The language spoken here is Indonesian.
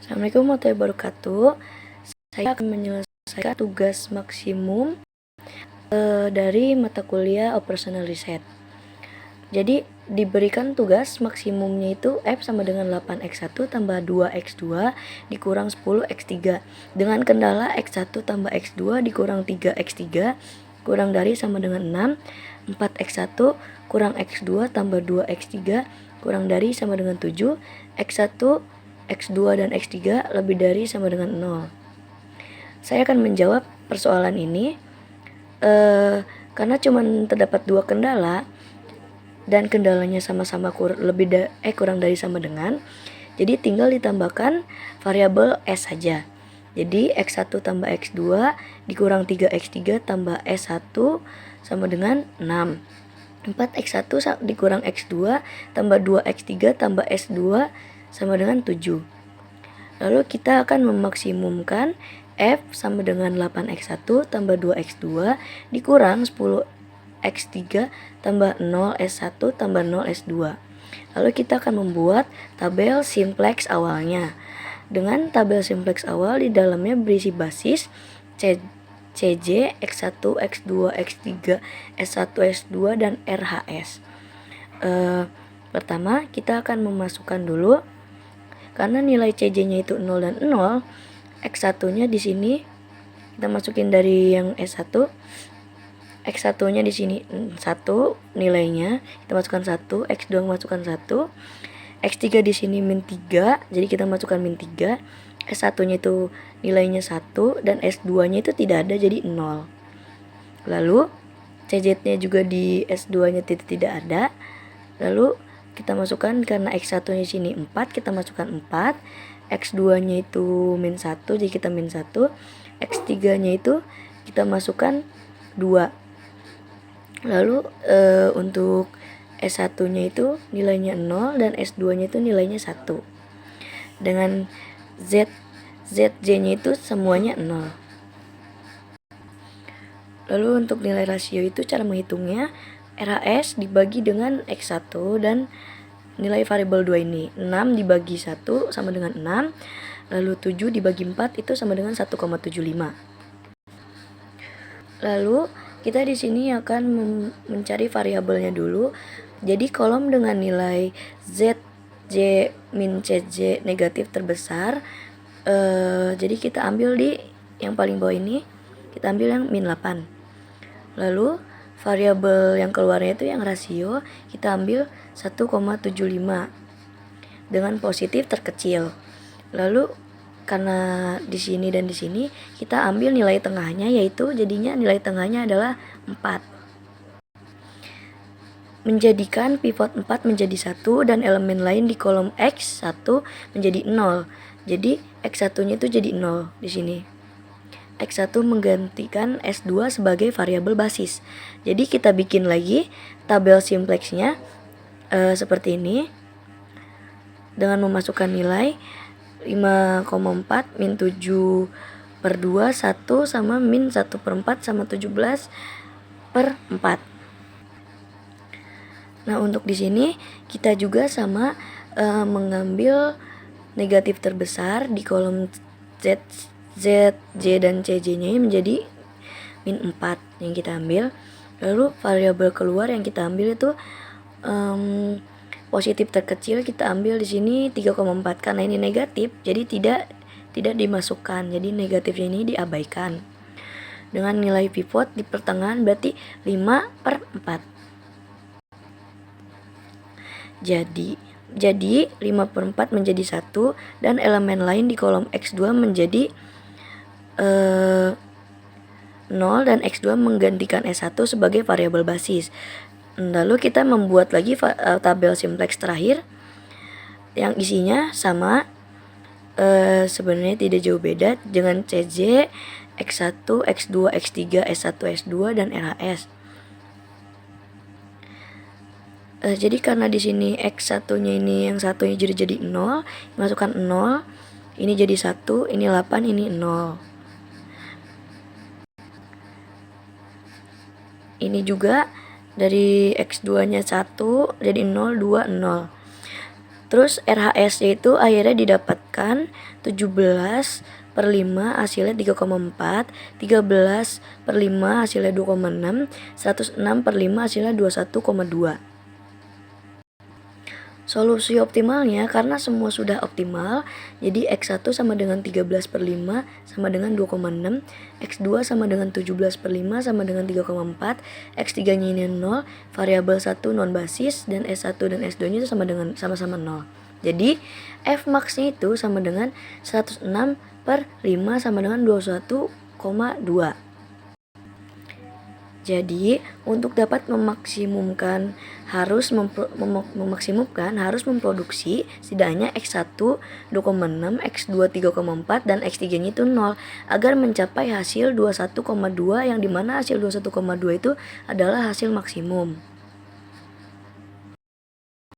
Assalamualaikum warahmatullahi wabarakatuh. Saya akan menyelesaikan tugas maksimum dari mata kuliah Operational Research. Jadi diberikan tugas maksimumnya itu F sama dengan 8x1 tambah 2x2 dikurang 10x3 dengan kendala x1 tambah x2 dikurang 3x3 kurang dari sama dengan 6, 4x1 kurang x2 tambah 2x3 kurang dari sama dengan 7, x1, x2 dan x3 lebih dari sama dengan 0. Saya akan menjawab persoalan ini karena cuma terdapat dua kendala dan kendalanya sama-sama kurang dari sama dengan, jadi tinggal ditambahkan variabel S saja. Jadi x1 tambah x2 dikurang 3x3 tambah s1 sama dengan 6. 4x1 dikurang x2 tambah 2x3 tambah s2 sama dengan 7. Lalu kita akan memaksimumkan F sama dengan 8x1 tambah 2x2 dikurang 10x3 tambah 0s1 tambah 0s2. Lalu kita akan membuat tabel simplex awalnya. Dengan tabel simplex awal di dalamnya berisi basis CJ, X1, X2, X3, S1, S2, dan RHS. Pertama, kita akan memasukkan dulu, karena nilai CJ-nya itu 0 dan 0, X1-nya di sini kita masukin dari yang S1, X1-nya di sini 1 nilainya, kita masukkan 1, X2 masukkan 1, X3 di sini min 3, jadi kita masukkan min 3. S1-nya itu nilainya 1 dan S2-nya itu tidak ada, jadi 0. Lalu CZ-nya juga di S2-nya tidak ada. Lalu kita masukkan, karena X1-nya di sini 4, kita masukkan 4. X2-nya itu min 1, jadi kita min 1. X3-nya itu kita masukkan 2. Lalu untuk S1-nya itu nilainya 0 dan S2-nya itu nilainya 1. Dengan ZJ-nya itu semuanya 0. Lalu untuk nilai rasio itu cara menghitungnya, RHS dibagi dengan X1 dan nilai variabel 2 ini. 6 dibagi 1 sama dengan 6. Lalu 7 dibagi 4 itu sama dengan 1,75. Lalu kita di sini akan mencari variabelnya dulu. Jadi kolom dengan nilai ZJ min CJ negatif terbesar, jadi kita ambil di yang paling bawah ini, kita ambil yang min 8. Lalu variabel yang keluarnya itu yang rasio, kita ambil 1,75 dengan positif terkecil. Lalu karena di sini dan di sini kita ambil nilai tengahnya, yaitu jadinya nilai tengahnya adalah 4. Menjadikan pivot 4 menjadi 1 dan elemen lain di kolom X1 menjadi 0. Jadi X1-nya itu jadi 0 di sini. X1 menggantikan S2 sebagai variabel basis. Jadi kita bikin lagi tabel simplexnya seperti ini. Dengan memasukkan nilai 5,4 min 7 per 2, 1 sama min 1 per 4 sama 17 per 4. Nah, untuk di sini kita juga sama mengambil negatif terbesar di kolom Z, J dan CJ-nya menjadi min 4 yang kita ambil. Lalu variabel keluar yang kita ambil itu positif terkecil, kita ambil di sini 3,4. Karena ini negatif, jadi tidak dimasukkan. Jadi negatifnya ini diabaikan. Dengan nilai pivot di pertengahan berarti 5 per 4. Jadi 5 per 4 menjadi 1 dan elemen lain di kolom X2 menjadi 0 dan X2 menggantikan S1 sebagai variabel basis. Lalu kita membuat lagi tabel simplex terakhir yang isinya sama, sebenarnya tidak jauh beda dengan CJ, X1, X2, X3, S1, S2 dan RHS. Jadi karena di sini X1-nya ini yang satunya jadi 0, masukkan 0, ini jadi 1, ini 8, ini 0. Ini juga dari X2-nya 1 jadi 0, 2, 0. Terus RHS-nya itu akhirnya didapatkan 17/5 hasilnya 3,4, 13/5 hasilnya 2,6, 106/5 hasilnya 21,2. Solusi optimalnya karena semua sudah optimal, jadi X1 sama dengan 13/5 sama dengan 2,6, X2 sama dengan 17/5 sama dengan 3,4, X3-nya ini 0, variabel 1 non basis, dan S1 dan S2-nya itu sama-sama 0. Jadi Fmax-nya itu sama dengan 106/5 sama dengan 21,2. Jadi, untuk dapat memaksimumkan harus memproduksi setidaknya X1 2,6, X2 3,4 dan X3-nya itu 0 agar mencapai hasil 21,2 yang dimana hasil 21,2 itu adalah hasil maksimum.